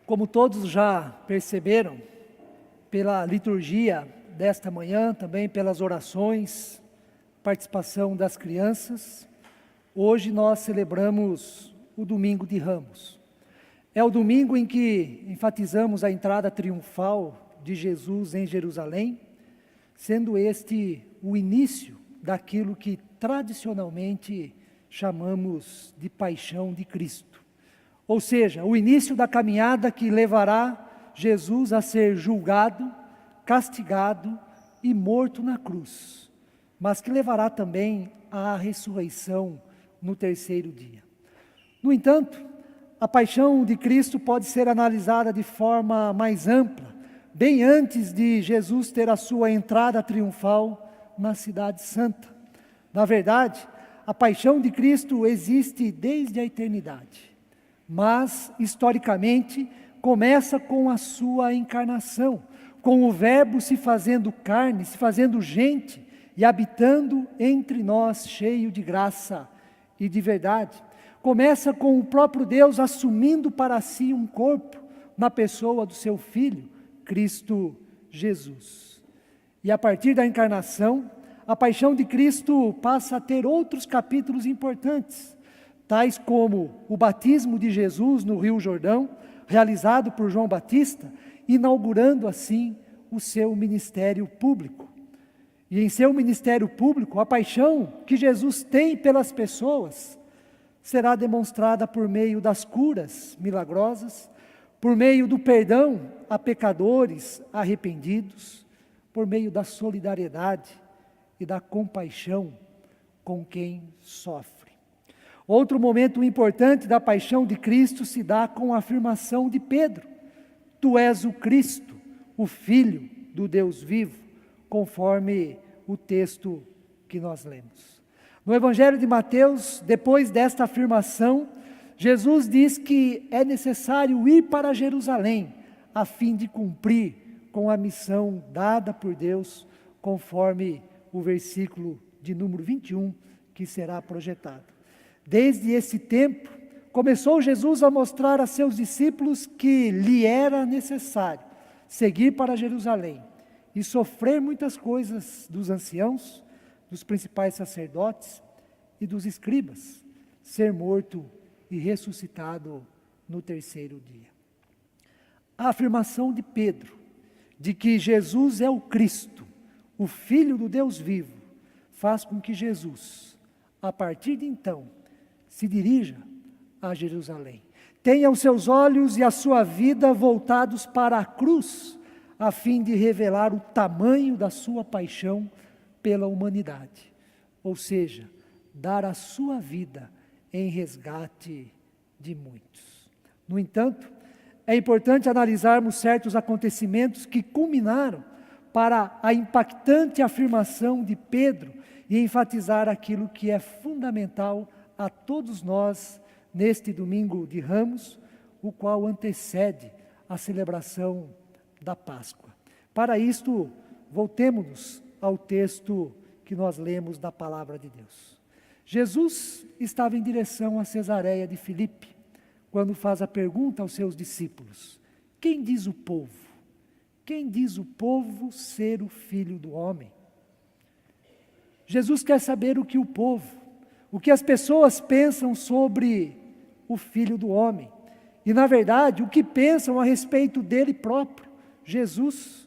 Como todos já perceberam, pela liturgia desta manhã, também pelas orações, participação das crianças, hoje nós celebramos o Domingo de Ramos. É o domingo em que enfatizamos a entrada triunfal de Jesus em Jerusalém, sendo este o início daquilo que tradicionalmente chamamos de paixão de Cristo. Ou seja, o início da caminhada que levará Jesus a ser julgado, castigado e morto na cruz, mas que levará também à ressurreição no terceiro dia. No entanto, a paixão de Cristo pode ser analisada de forma mais ampla, bem antes de Jesus ter a sua entrada triunfal na Cidade Santa. Na verdade, a paixão de Cristo existe desde a eternidade, mas, historicamente, começa com a sua encarnação, com o Verbo se fazendo carne, se fazendo gente e habitando entre nós, cheio de graça e de verdade. Começa com o próprio Deus assumindo para si um corpo na pessoa do seu Filho, Cristo Jesus. E a partir da encarnação, a paixão de Cristo passa a ter outros capítulos importantes, tais como o batismo de Jesus no Rio Jordão, realizado por João Batista, inaugurando assim o seu ministério público. E em seu ministério público, a paixão que Jesus tem pelas pessoas será demonstrada por meio das curas milagrosas, por meio do perdão a pecadores arrependidos, por meio da solidariedade e da compaixão com quem sofre. Outro momento importante da paixão de Cristo se dá com a afirmação de Pedro: Tu és o Cristo, o Filho do Deus vivo, conforme o texto que nós lemos. No Evangelho de Mateus, depois desta afirmação, Jesus diz que é necessário ir para Jerusalém, a fim de cumprir com a missão dada por Deus, conforme o versículo de número 21, que será projetado. Desde esse tempo, começou Jesus a mostrar a seus discípulos que lhe era necessário seguir para Jerusalém e sofrer muitas coisas dos anciãos, dos principais sacerdotes e dos escribas, ser morto e ressuscitado no terceiro dia. A afirmação de Pedro, de que Jesus é o Cristo, o Filho do Deus vivo, faz com que Jesus, a partir de então, se dirija a Jerusalém. Tenha os seus olhos e a sua vida voltados para a cruz, a fim de revelar o tamanho da sua paixão pela humanidade. Ou seja, dar a sua vida em resgate de muitos. No entanto, é importante analisarmos certos acontecimentos que culminaram para a impactante afirmação de Pedro e enfatizar aquilo que é fundamental a todos nós neste domingo de Ramos, o qual antecede a celebração da Páscoa. Para isto, voltemos-nos ao texto que nós lemos da palavra de Deus. Jesus estava em direção a Cesareia de Filipe, quando faz a pergunta aos seus discípulos: quem diz o povo? Quem diz o povo ser o Filho do Homem? Jesus quer saber o que o povo, o que as pessoas pensam sobre o Filho do Homem. E, na verdade, o que pensam a respeito dele próprio, Jesus.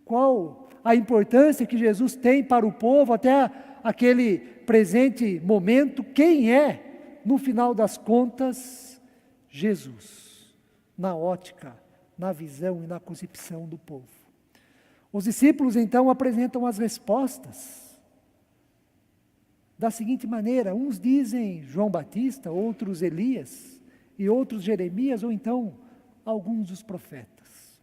Qual a importância que Jesus tem para o povo até aquele presente momento? Quem é, no final das contas, Jesus, na ótica, na visão e na concepção do povo. Os discípulos, então, apresentam as respostas da seguinte maneira: uns dizem João Batista, outros Elias, e outros Jeremias, ou então alguns dos profetas.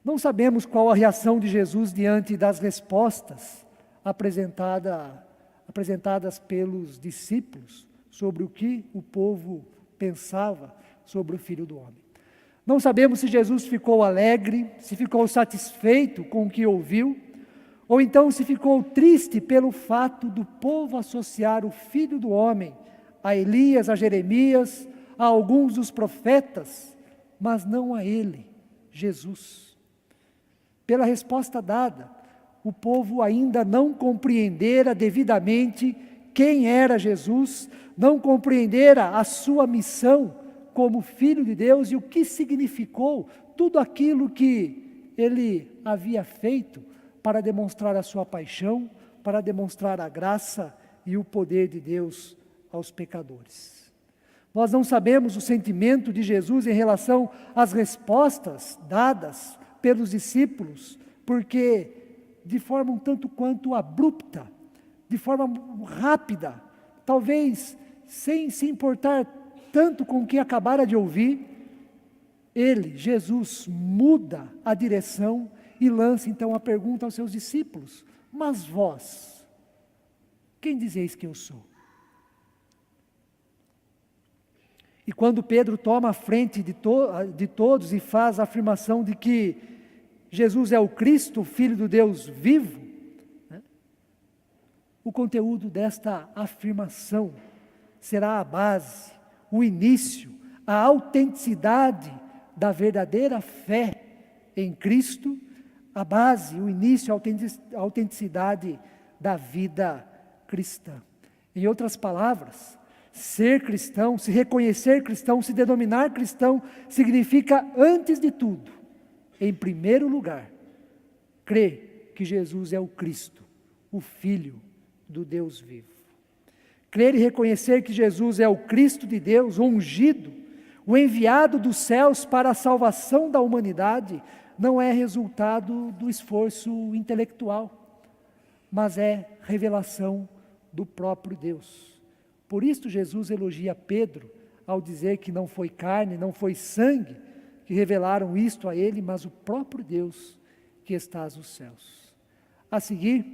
Não sabemos qual a reação de Jesus diante das respostas apresentadas pelos discípulos sobre o que o povo pensava sobre o Filho do Homem. Não sabemos se Jesus ficou alegre, se ficou satisfeito com o que ouviu, ou então se ficou triste pelo fato do povo associar o Filho do Homem a Elias, a Jeremias, a alguns dos profetas, mas não a ele, Jesus. Pela resposta dada, o povo ainda não compreendera devidamente quem era Jesus, não compreendera a sua missão como Filho de Deus e o que significou tudo aquilo que ele havia feito para demonstrar a sua paixão, para demonstrar a graça e o poder de Deus aos pecadores. Nós não sabemos o sentimento de Jesus em relação às respostas dadas pelos discípulos, porque de forma um tanto quanto abrupta, de forma rápida, talvez sem se importar tanto com o que acabara de ouvir, ele, Jesus, muda a direção e lança então a pergunta aos seus discípulos: mas vós, quem dizeis que eu sou? E quando Pedro toma a frente de todos e faz a afirmação de que Jesus é o Cristo, o Filho do Deus vivo, né? O conteúdo desta afirmação será a base, o início, a autenticidade da verdadeira fé em Cristo, a base, o início, a autenticidade da vida cristã. Em outras palavras, ser cristão, se reconhecer cristão, se denominar cristão, significa, antes de tudo, em primeiro lugar, crer que Jesus é o Cristo, o Filho do Deus vivo. Crer e reconhecer que Jesus é o Cristo de Deus, o ungido, o enviado dos céus para a salvação da humanidade, não é resultado do esforço intelectual, mas é revelação do próprio Deus. Por isso Jesus elogia Pedro ao dizer que não foi carne, não foi sangue que revelaram isto a ele, mas o próprio Deus que está nos céus. A seguir,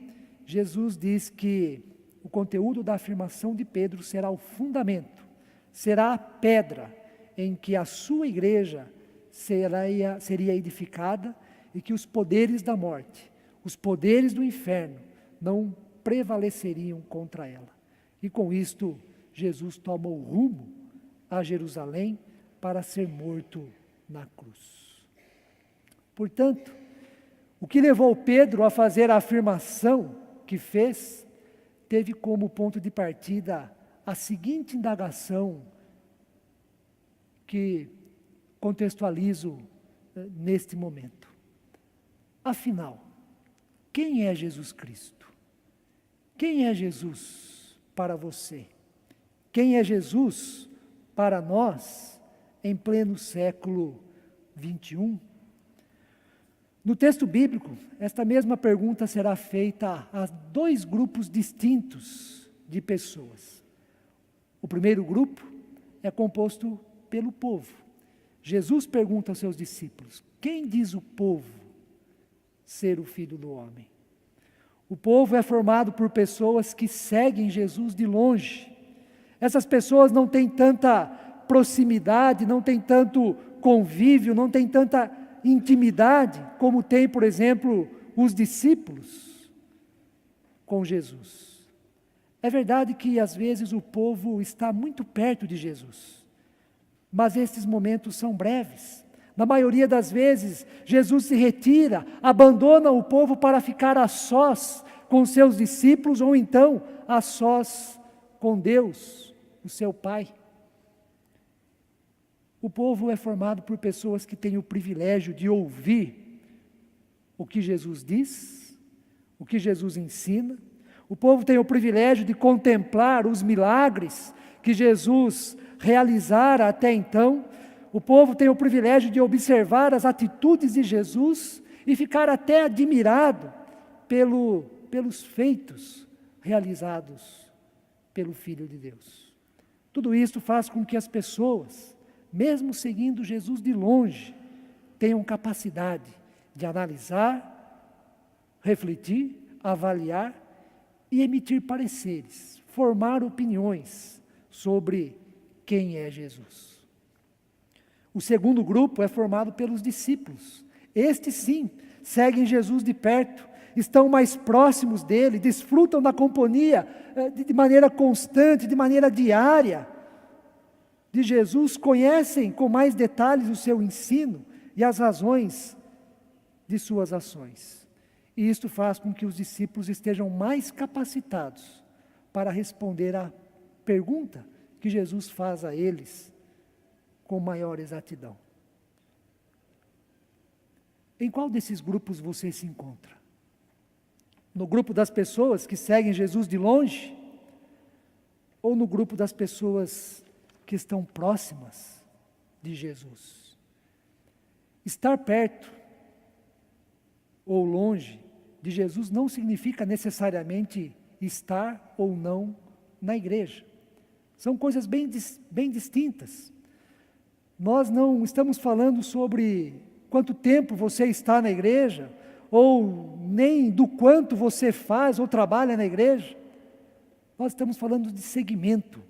Jesus diz que o conteúdo da afirmação de Pedro será o fundamento, será a pedra em que a sua igreja seria edificada e que os poderes da morte, os poderes do inferno não prevaleceriam contra ela. E com isto, Jesus toma o rumo a Jerusalém para ser morto na cruz. Portanto, o que levou Pedro a fazer a afirmação que fez, teve como ponto de partida a seguinte indagação que contextualizo neste momento. Afinal, quem é Jesus Cristo? Quem é Jesus para você? Quem é Jesus para nós em pleno século 21? No texto bíblico, esta mesma pergunta será feita a dois grupos distintos de pessoas. O primeiro grupo é composto pelo povo. Jesus pergunta aos seus discípulos: quem diz o povo ser o Filho do Homem? O povo é formado por pessoas que seguem Jesus de longe. Essas pessoas não têm tanta proximidade, não têm tanto convívio, não têm tanta intimidade, como tem, por exemplo, os discípulos com Jesus. É verdade que às vezes o povo está muito perto de Jesus, mas esses momentos são breves. Na maioria das vezes, Jesus se retira, abandona o povo para ficar a sós com seus discípulos, ou então a sós com Deus, o seu Pai. O povo é formado por pessoas que têm o privilégio de ouvir o que Jesus diz, o que Jesus ensina. O povo tem o privilégio de contemplar os milagres que Jesus realizara até então. O povo tem o privilégio de observar as atitudes de Jesus e ficar até admirado pelos feitos realizados pelo Filho de Deus. Tudo isso faz com que as pessoas, mesmo seguindo Jesus de longe, tenham capacidade de analisar, refletir, avaliar e emitir pareceres, formar opiniões sobre quem é Jesus. O segundo grupo é formado pelos discípulos. Estes sim, seguem Jesus de perto, estão mais próximos dele, desfrutam da companhia de maneira constante, de maneira diária, de Jesus conhecem com mais detalhes o seu ensino e as razões de suas ações. E isto faz com que os discípulos estejam mais capacitados para responder à pergunta que Jesus faz a eles com maior exatidão. Em qual desses grupos você se encontra? No grupo das pessoas que seguem Jesus de longe? Ou no grupo das pessoas que estão próximas de Jesus? Estar perto ou longe de Jesus não significa necessariamente estar ou não na igreja. São coisas bem distintas. Nós não estamos falando sobre quanto tempo você está na igreja, ou nem do quanto você faz ou trabalha na igreja. Nós estamos falando de segmento.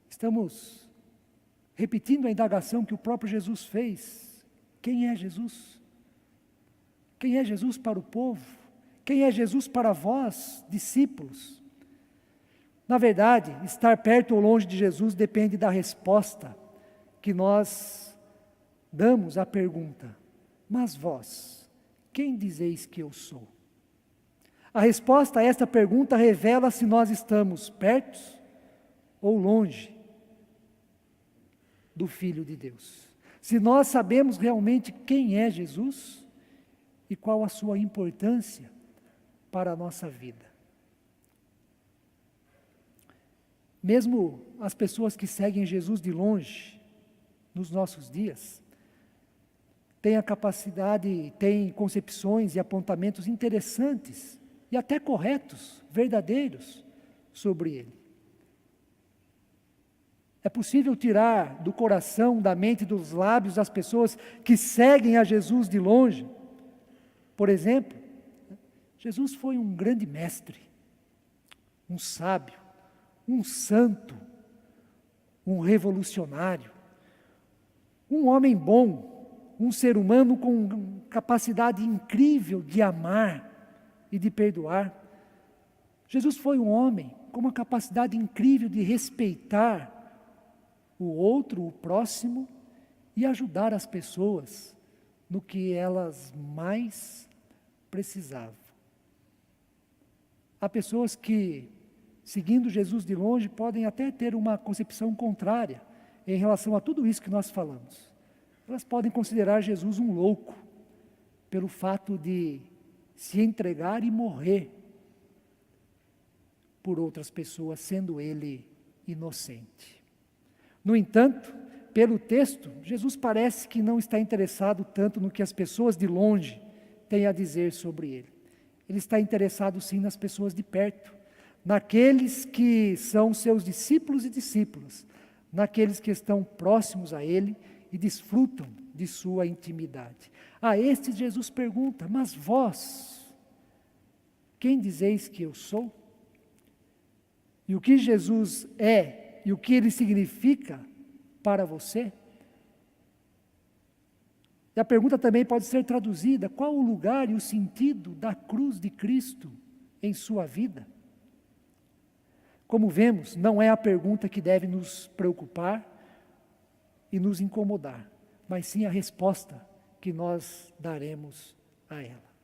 Estamos repetindo a indagação que o próprio Jesus fez. Quem é Jesus? Quem é Jesus para o povo? Quem é Jesus para vós, discípulos? Na verdade, estar perto ou longe de Jesus depende da resposta que nós damos à pergunta: mas vós, quem dizeis que eu sou? A resposta a esta pergunta revela se nós estamos perto ou longe do Filho de Deus. Se nós sabemos realmente quem é Jesus e qual a sua importância para a nossa vida. Mesmo as pessoas que seguem Jesus de longe, nos nossos dias, têm a capacidade, têm concepções e apontamentos interessantes e até corretos, verdadeiros, sobre Ele. É possível tirar do coração, da mente, dos lábios das pessoas que seguem a Jesus de longe. Por exemplo, Jesus foi um grande mestre, um sábio, um santo, um revolucionário, um homem bom, um ser humano com capacidade incrível de amar e de perdoar. Jesus foi um homem com uma capacidade incrível de respeitar o outro, o próximo, e ajudar as pessoas no que elas mais precisavam. Há pessoas que, seguindo Jesus de longe, podem até ter uma concepção contrária em relação a tudo isso que nós falamos. Elas podem considerar Jesus um louco, pelo fato de se entregar e morrer por outras pessoas, sendo ele inocente. No entanto, pelo texto, Jesus parece que não está interessado tanto no que as pessoas de longe têm a dizer sobre ele. Ele está interessado sim nas pessoas de perto, naqueles que são seus discípulos e discípulas, naqueles que estão próximos a ele e desfrutam de sua intimidade. A estes Jesus pergunta: mas vós, quem dizeis que eu sou? E o que Jesus é e o que ele significa para você? E a pergunta também pode ser traduzida: qual o lugar e o sentido da cruz de Cristo em sua vida? Como vemos, não é a pergunta que deve nos preocupar e nos incomodar, mas sim a resposta que nós daremos a ela.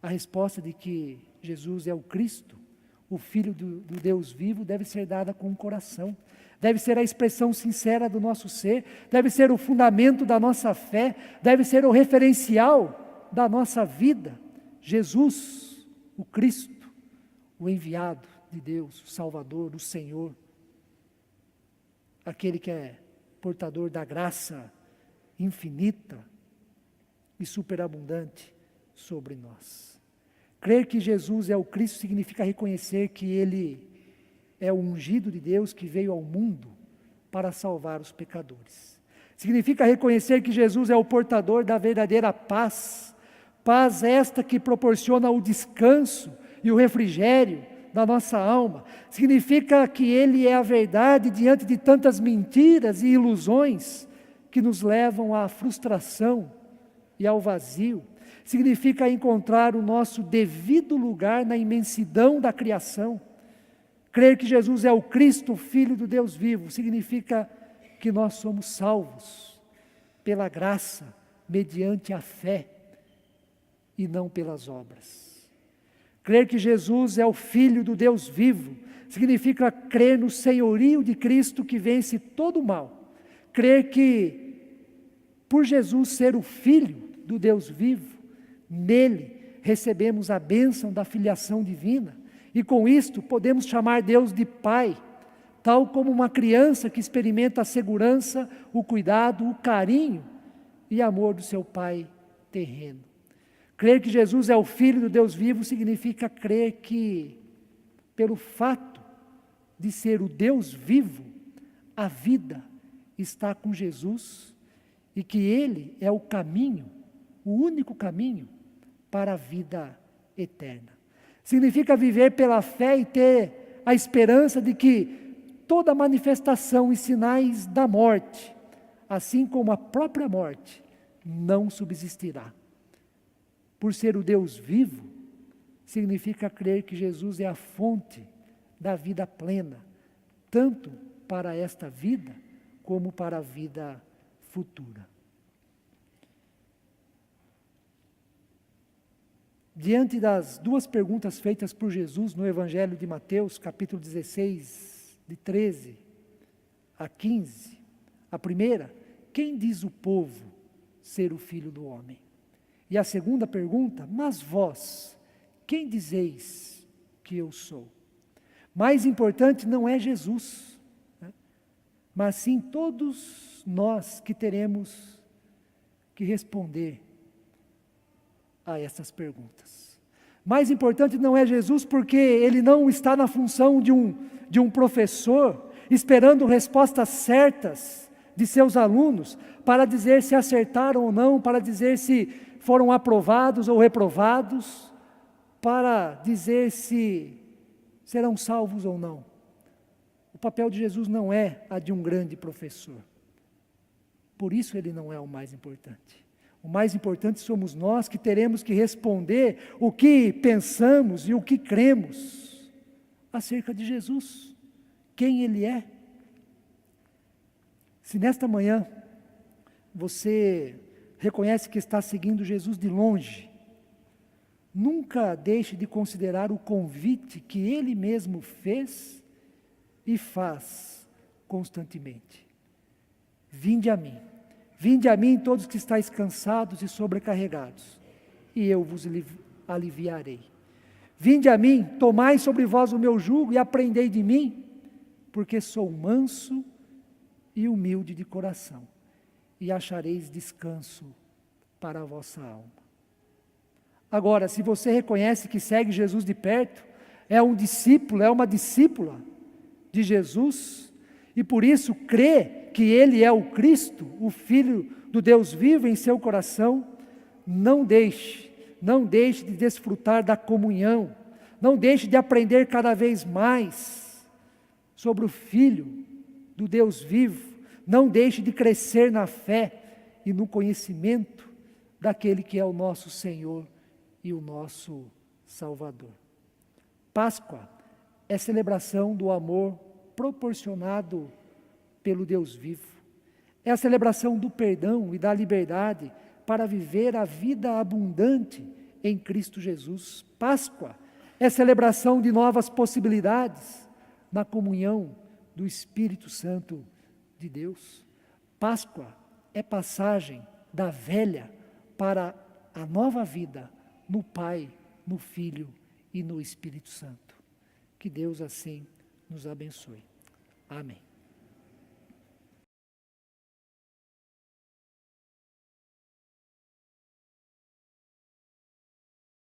A resposta de que Jesus é o Cristo, o Filho do Deus vivo, deve ser dada com o coração, deve ser a expressão sincera do nosso ser, deve ser o fundamento da nossa fé, deve ser o referencial da nossa vida. Jesus, o Cristo, o enviado de Deus, o Salvador, o Senhor, aquele que é portador da graça infinita e superabundante sobre nós. Crer que Jesus é o Cristo significa reconhecer que Ele é o ungido de Deus que veio ao mundo para salvar os pecadores. Significa reconhecer que Jesus é o portador da verdadeira paz, paz esta que proporciona o descanso e o refrigério da nossa alma. Significa que Ele é a verdade diante de tantas mentiras e ilusões que nos levam à frustração e ao vazio. Significa encontrar o nosso devido lugar na imensidão da criação. Crer que Jesus é o Cristo, o Filho do Deus vivo, significa que nós somos salvos pela graça, mediante a fé, e não pelas obras. Crer que Jesus é o Filho do Deus vivo, significa crer no senhorio de Cristo que vence todo o mal. Crer que, por Jesus ser o Filho do Deus vivo, nele recebemos a bênção da filiação divina, e com isto podemos chamar Deus de Pai, tal como uma criança que experimenta a segurança, o cuidado, o carinho e amor do seu pai terreno. Crer que Jesus é o Filho do Deus vivo significa crer que, pelo fato de ser o Deus vivo, a vida está com Jesus e que Ele é o caminho, o único caminho para a vida eterna. Significa viver pela fé e ter a esperança de que toda manifestação e sinais da morte, assim como a própria morte, não subsistirá. Por ser o Deus vivo, significa crer que Jesus é a fonte da vida plena, tanto para esta vida, como para a vida futura. Diante das duas perguntas feitas por Jesus no Evangelho de Mateus, capítulo 16, de 13 a 15, a primeira, quem diz o povo ser o Filho do Homem? E a segunda pergunta, mas vós, quem dizeis que eu sou? Mais importante não é Jesus, né? Mas sim todos nós que teremos que responder a essas perguntas. Mais importante não é Jesus porque ele não está na função de um professor, esperando respostas certas de seus alunos, para dizer se acertaram ou não, para dizer se foram aprovados ou reprovados, para dizer se serão salvos ou não. O papel de Jesus não é a de um grande professor. Por isso ele não é o mais importante. O mais importante somos nós que teremos que responder o que pensamos e o que cremos acerca de Jesus, quem Ele é. Se nesta manhã você reconhece que está seguindo Jesus de longe, nunca deixe de considerar o convite que Ele mesmo fez e faz constantemente. Vinde a mim todos que estáis cansados e sobrecarregados, e eu vos aliviarei. Vinde a mim, tomai sobre vós o meu jugo e aprendei de mim, porque sou manso e humilde de coração, e achareis descanso para a vossa alma. Agora, se você reconhece que segue Jesus de perto, é um discípulo, é uma discípula de Jesus, e por isso crê que Ele é o Cristo, o Filho do Deus vivo em seu coração, não deixe de desfrutar da comunhão, não deixe de aprender cada vez mais sobre o Filho do Deus vivo, não deixe de crescer na fé e no conhecimento daquele que é o nosso Senhor e o nosso Salvador. Páscoa é celebração do amor proporcionado pelo Deus vivo. É a celebração do perdão e da liberdade para viver a vida abundante em Cristo Jesus. Páscoa é celebração de novas possibilidades na comunhão do Espírito Santo de Deus. Páscoa é passagem da velha para a nova vida no Pai, no Filho e no Espírito Santo. Que Deus assim nos abençoe. Amém.